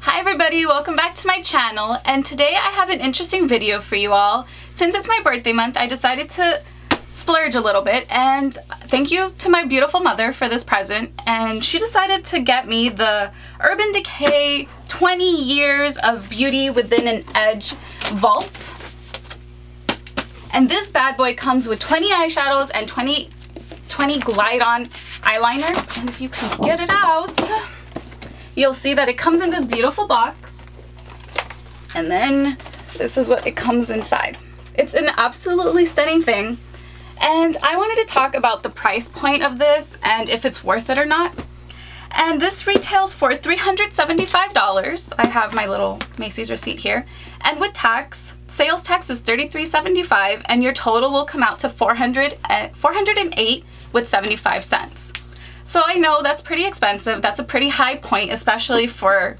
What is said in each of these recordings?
Hi everybody, welcome back to my channel, and today I have an interesting video for you all. Since it's my birthday month, I decided to splurge a little bit, and thank you to my beautiful mother for this present, and she decided to get me the Urban Decay 20 Years of Beauty Within an Edge Vault. And this bad boy comes with 20 eyeshadows and 20 glide-on eyeliners, and if you can get it out, you'll see that it comes in this beautiful box, and then this is what it comes inside. It's an absolutely stunning thing, and I wanted to talk about the price point of this and if it's worth it or not. And this retails for $375. I have my little Macy's receipt here, and with tax, sales tax is $33.75, and your total will come out to $408 with 75 cents. So I know that's pretty expensive. That's a pretty high point, especially for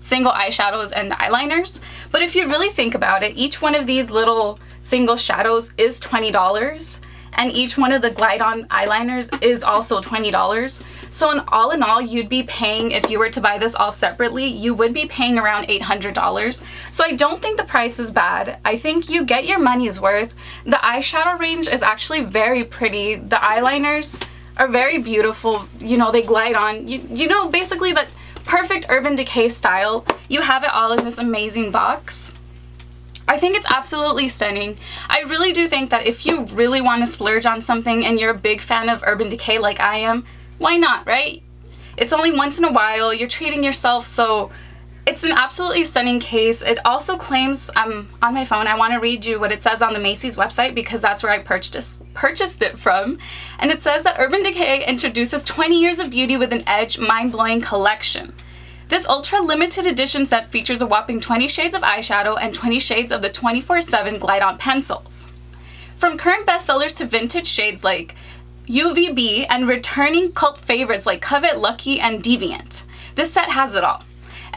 single eyeshadows and eyeliners. But if you really think about it, each one of these little single shadows is $20, and each one of the glide-on eyeliners is also $20. So in all, you'd be paying, if you were to buy this all separately, you would be paying around $800. So I don't think the price is bad. I think you get your money's worth. The eyeshadow range is actually very pretty. The eyeliners are very beautiful. You know, they glide on. You know, basically that perfect Urban Decay style. You have it all in this amazing box. I think it's absolutely stunning. I really do think that if you really want to splurge on something and you're a big fan of Urban Decay like I am, why not, right? It's only once in a while. You're treating yourself, so it's an absolutely stunning case. It also claims, on my phone, I want to read you what it says on the Macy's website because that's where I purchased it from. And it says that Urban Decay introduces 20 years of beauty with an edge, mind-blowing collection. This ultra-limited edition set features a whopping 20 shades of eyeshadow and 20 shades of the 24/7 glide-on pencils. From current bestsellers to vintage shades like UVB and returning cult favorites like Covet, Lucky, and Deviant, this set has it all.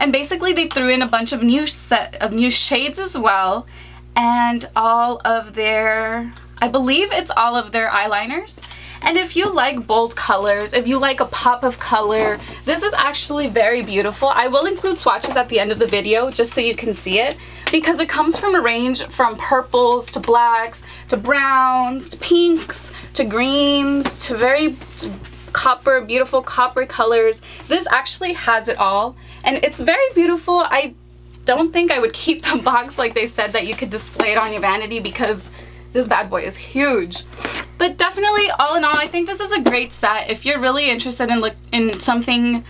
And basically they threw in a bunch of new shades as well, and all of their, I believe it's all of their eyeliners. And if you like bold colors, if you like a pop of color, this is actually very beautiful. I will include swatches at the end of the video just so you can see it, because it comes from a range from purples to blacks to browns to pinks to greens to copper, beautiful copper colors. This actually has it all, and it's very beautiful. I don't think I would keep the box like they said that you could display it on your vanity, because this bad boy is huge. But definitely, all in all, I think this is a great set. If you're really interested in something,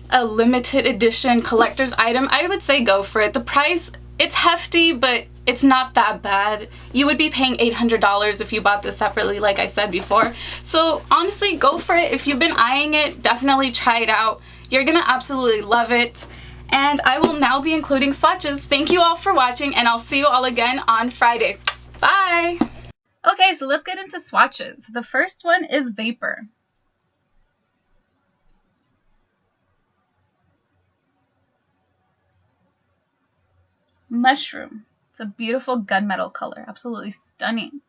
a limited edition collector's item, I would say go for it. The price, it's hefty, but it's not that bad. You would be paying $800 if you bought this separately, like I said before. So honestly, go for it. If you've been eyeing it, definitely try it out. You're gonna absolutely love it. And I will now be including swatches. Thank you all for watching, and I'll see you all again on Friday. Bye! Okay, so let's get into swatches. The first one is Vapor. Mushroom. It's a beautiful gunmetal color, absolutely stunning.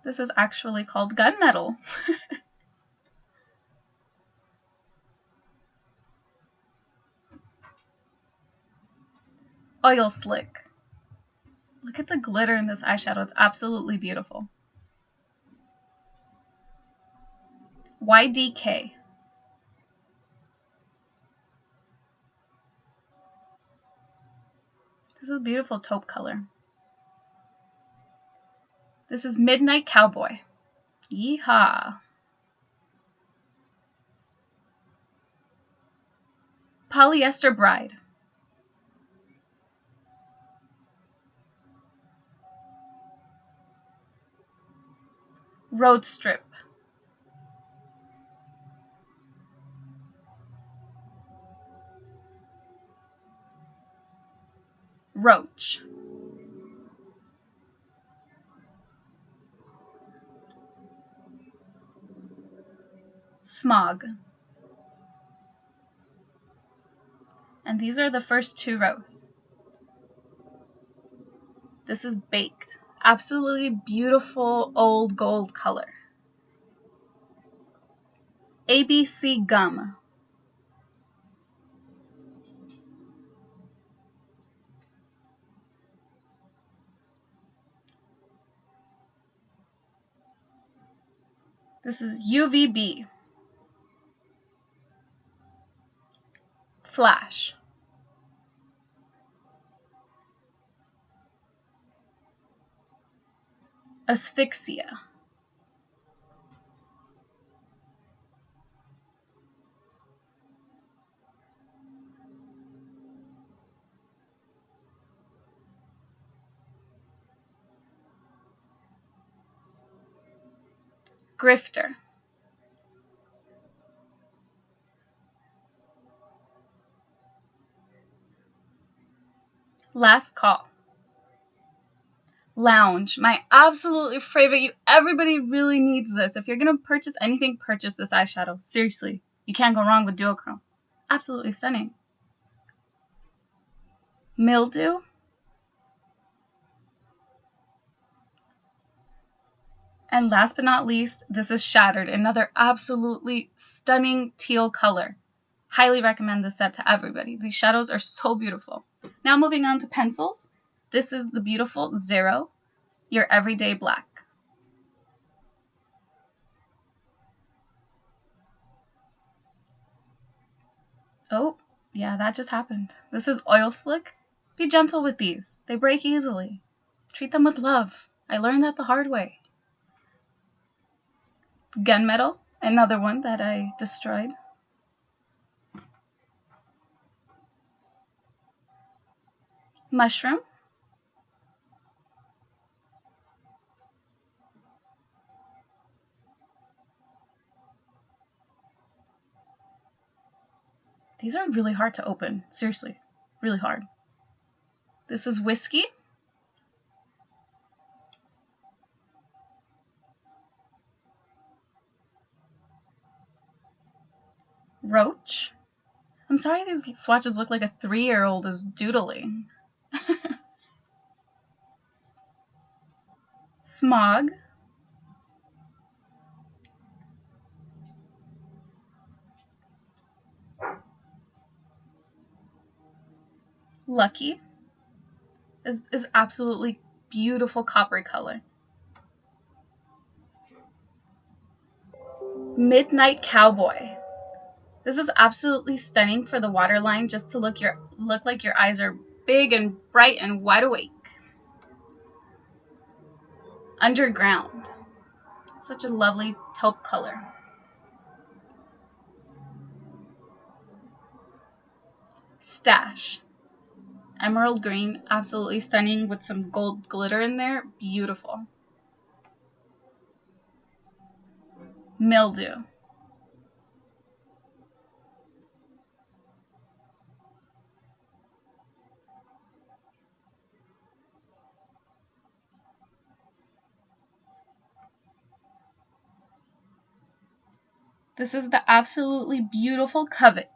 This is actually called Gunmetal. Oil Slick. Look at the glitter in this eyeshadow, it's absolutely beautiful. YDK. This is a beautiful taupe color. This is Midnight Cowboy. Yeehaw. Polyester Bride. RoadStripe. Roach. Smog. And these are the first two rows. This is Baked. Absolutely beautiful old gold color. ABC Gum. This is UVB. Flash. Asphyxia. Grifter. Last Call. Lounge, my absolutely favorite. Everybody really needs this. If you're gonna purchase anything, purchase this eyeshadow. Seriously, you can't go wrong with duochrome. Absolutely stunning. Mildew. And last but not least, this is Shattered, another absolutely stunning teal color. Highly recommend this set to everybody. These shadows are so beautiful. Now moving on to pencils. This is the beautiful Zero, your everyday black. Oh, yeah, that just happened. This is Oil Slick. Be gentle with these. They break easily. Treat them with love. I learned that the hard way. Gunmetal, another one that I destroyed. Mushroom. These are really hard to open. Seriously, really hard. This is Whiskey. Roach. I'm sorry these swatches look like a 3-year-old is doodling. Smog. Lucky. Is absolutely beautiful copper color. Midnight Cowboy. This is absolutely stunning for the waterline, just to look like your eyes are big and bright and wide awake. Underground. Such a lovely taupe color. Stash. Emerald green, absolutely stunning with some gold glitter in there. Beautiful. Mildew. This is the absolutely beautiful Covet.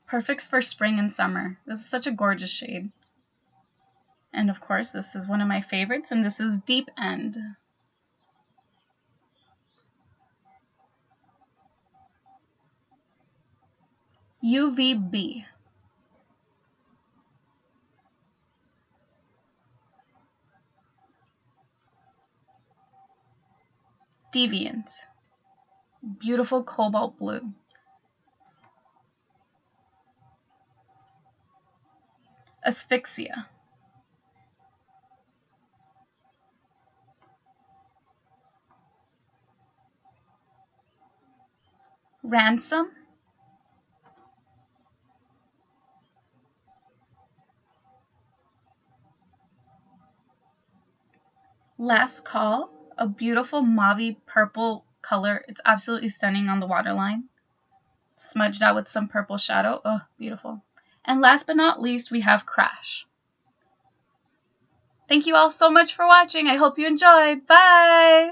Perfect for spring and summer. This is such a gorgeous shade. And of course, this is one of my favorites, and this is Deep End. UVB. Deviant. Beautiful cobalt blue. Asphyxia. Ransom. Last Call, a beautiful mauve purple color. It's absolutely stunning on the waterline. Smudged out with some purple shadow. Oh, beautiful. And last but not least, we have Crash. Thank you all so much for watching. I hope you enjoyed. Bye!